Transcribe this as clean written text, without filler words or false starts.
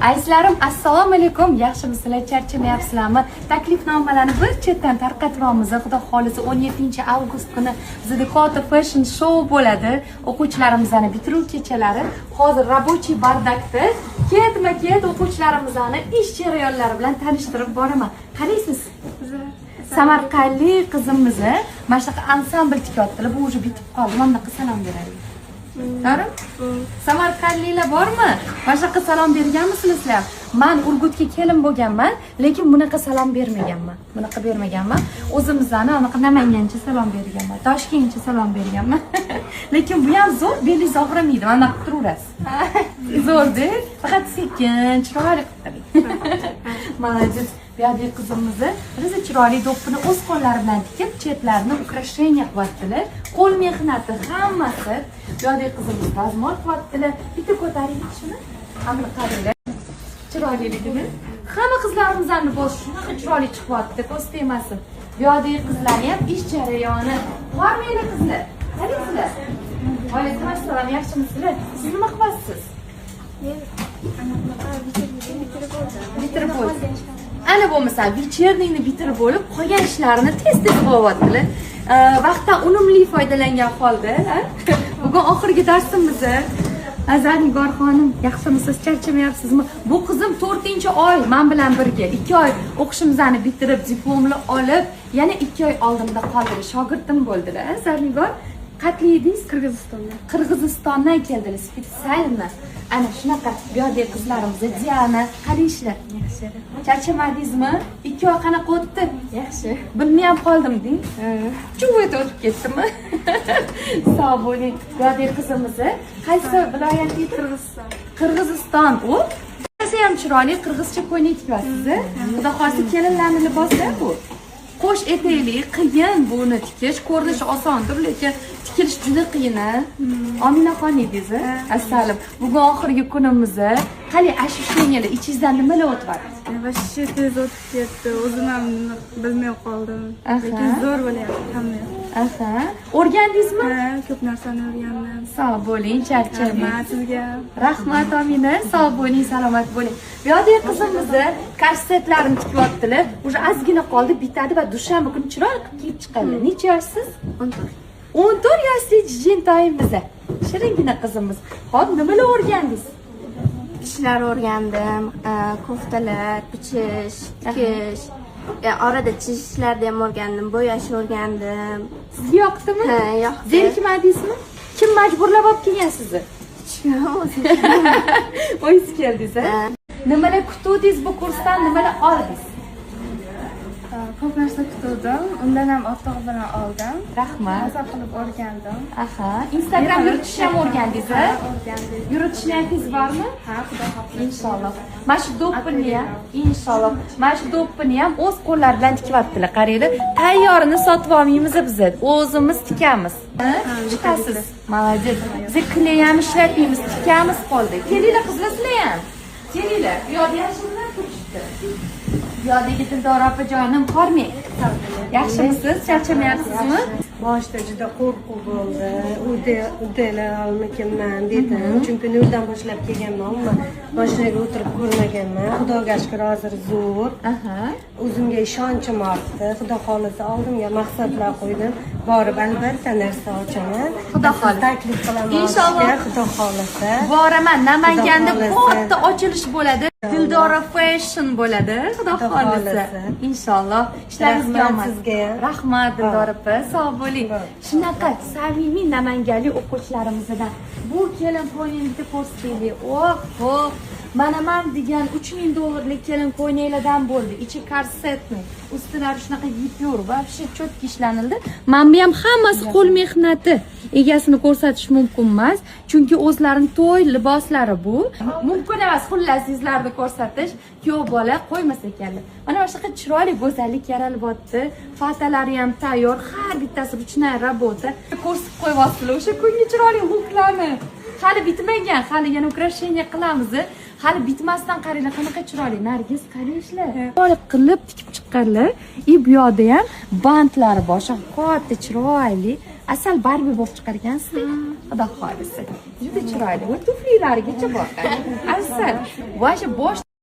Azizlarim, assalomu alaykum. Yaxshimisizlar, charchamayapsizlarmi? Taklifnomalarni bir chetdan tarqatamiz. Xudo xolisa 17-avgust kuni bizda Kota Fashion Show bo'ladi. O'quvchilarimizning bitiruv kechalari. Hozir rabochiy bardakda ketma-ket o'quvchilarimizni ish jarayonlari bilan tanishtirib boraman. Qaraysiz. Samarqandlik qizimizni mana shunaqa ansambl tikyaptilar. Bu уже bitib qoldi. Mana bunaqa salom beraylik. To'g'ri? Samarqandliklar bormi? Mana shunaqa salom berganmisizlar sizlar? Men Urgutga kelin bo'lganman, lekin bunaqa salom bermaganman. Bunaqa bermaganman. O'zimizdan anaqa Namangancha salom berganman, Toshkentcha salom berganman. Lekin bu ham zo'r, belingiz og'rimaydi. Mana qilib turaverasiz. Zo'rda, faqat sekin, chiroyli qilib. Молодец. Bu yerda qizimizni riza chiroyli do'ppini o'z qo'llari bilan tikib, chetlarini ukrasheniya qilyaptilar. Qo'l mehnati hammasi. Bu yerda qizimiz razmol qilyaptilar. Bitta ko'taring shuni. Hamma qaranglar. Chiroyliligini. Hamma qizlarimizning libosi shunaqa chiroyli chiqyapti, ko'z tegmasin. Bu yerda qizlarning ham ish jarayoni. Bormaydi qizlar. Qaraysizlar. Alaykum assalom, yaxshimisizlar? Siz nima qilyapsiz? Bitirib bo'ldim. Ana bo'lmasa, вечернийni bitirib bo'lib, qolgan ishlarini tez-tez qilyaptilar. Vaqtdan unumli foydalangan holda, bugun oxirgi darsimiz. Azarnigor xonim, yaxshimisiz, charchamayapsizmi? Bu qizim 4-oy men bilan birga 2 oy o'qishimizni bitirib, diplomni olib, yana 2 oy oldimda qoldilar. Shogirdim bo'ldilar. Azarnigor, qatliydingiz Qirg'izistondan keldilar, spesialni. Ana shunaqa bu yerda qizlarimiz Diana, qarayishlar. Yaxshi. Charchamadingizmi? 2 oy qanaqa o'tdi? Yaxshi. Bilmay ham qoldim-ding. Chuvvet o'tib ketdimi? Sog' bo'ling. Bu yerda qizimiz qaysi viloyatli? Qirg'iziston. U qancha ham chiroyli qirg'izcha ko'ylak tikyapsiz. Xudo xolisa kelinlarning libosi bu. Qo'sh etekli, qiyin buni tikish, ko'rinishi osondir, lekin tikilish juda qiyin. Ominaxoningiz, assalom. Bugun oxirgi kunimiz. Qani ashushangilar ichingizdan nimalar o'tyapti? Vashshe tez o'tib ketdi. O'zim ham bilmay qoldim. Lekin zo'r bo'lyapti hamma. O'rgandingizmi? Ha, ko'p narsani o'rgandim. Sog' bo'ling, charchamang. Rahmat sizga. Rahmat, Omina. Sog' bo'ling, salomat bo'ling. Bu yerda qizimizni korsetlarini tikyaptilar. Уже ozgina qoldi, bitadi va dushanba kuni chiroyli qilib kiyib chiqadi. Necha yoshsiz? 14 yoshli jintoyimiz. Shiringina qizimiz. Xo'p, nimalar o'rgandingiz? İşler o'rgandim, koftalar, bichish, tikish, orada chizishlarni ham o'rgandim, bo'yash o'rgandim. Sizga yoqdimi? Ha, yoqdi. Zerikmadingizmi? Kim majburlab olib kelgan sizni? O'zingiz keldingiz, ha? Nimalar kutdingiz bu kursdan, nimalar oldingiz? Ko'p narsa kutdim, undan ham ortig'i bilan oldim. Rahmat. Maza qilib o'rgandim. Instagram yuritishni ham o'rgandingiz, ha? O'rgandim. Yuritishningiz bormi? Ha, xudo xohlasa. Inshaalloh. Mana shu do'ppini ham, inshaalloh. Mana shu do'ppini ham o'z qo'llari bilan tikyaptilar. Qaranglar, tayyorini sotib olmaymiz biz. O'zimiz tikamiz. Chiqasiz. Молодец. Biz kley ham ishlatmaymiz, tikamiz qoldi. Kelinglar qizlar, sizlar ham. Kelinglar. Bu yoqda yaxshilar turishdi. Bu yoqdagi Dildor opajonim qormang. Yaxshimisiz? Charchamayapsizmi? Boshida juda qo'rquv bo'ldi. Uddala olmaganman dedim. Chunki nurdan boshlab kelganman, ammo mashinaga o'tirib ko'rmaganman. Xudoga shukr, hozir zo'r. O'zimga ishonchim ortdi. Xudo xolisa oldimga maqsadlar qo'ydim. Borib albatta narsa ochaman. Xudo xolisa taklif qilaman. Inshaalloh. Xudo xolisa. Boraman. Namanganda katta ochilish bo'ladi. Dildora Fashion bo'ladi. Xudo xolisa. Inshaalloh. Ishlaringizga omad. Rahmat Dildora opa. Sog' bo'ling. Shunaqa samimiy namanganlik o'quvchilarimizdan bu kelin ko'ylakni ko'rsataylik. Oh, mana men degan $3000 kelin ko'ylaklardan bo'ldi. Ichi korsetni, ustilari shunaqa yipyor, вообще chotki ishlanildi. Mana bu ham hammasi qo'l mehnati. Egasini ko'rsatish mumkin emas, chunki o'zlarining to'y liboslari bu. Mumkin emas xullas yuzlarni ko'rsatish. Kuyov bola qo'ymasa ekanlar. Mana shunaqa chiroyli go'zallik yaralyapti. Fatalari ham tayyor, har bittasi ruchная работа. Ko'rsatib qo'yapsizlar o'sha kungi chiroyli huklarni. Hali bitmagan, hali yana ukrasheniya qilamiz. Hali bitmasdan qaranglar, qanaqa chiroyli Nargiz, qaranglar. Chiroyli qilib tikib chiqqanlar. Bu yoqda ham bandlari bor, katta chiroyli. asal barbi bo'lib chiqargansiz xudo xohlasa juda chiroyli va tuflilarigacha bor asal voy shu bosh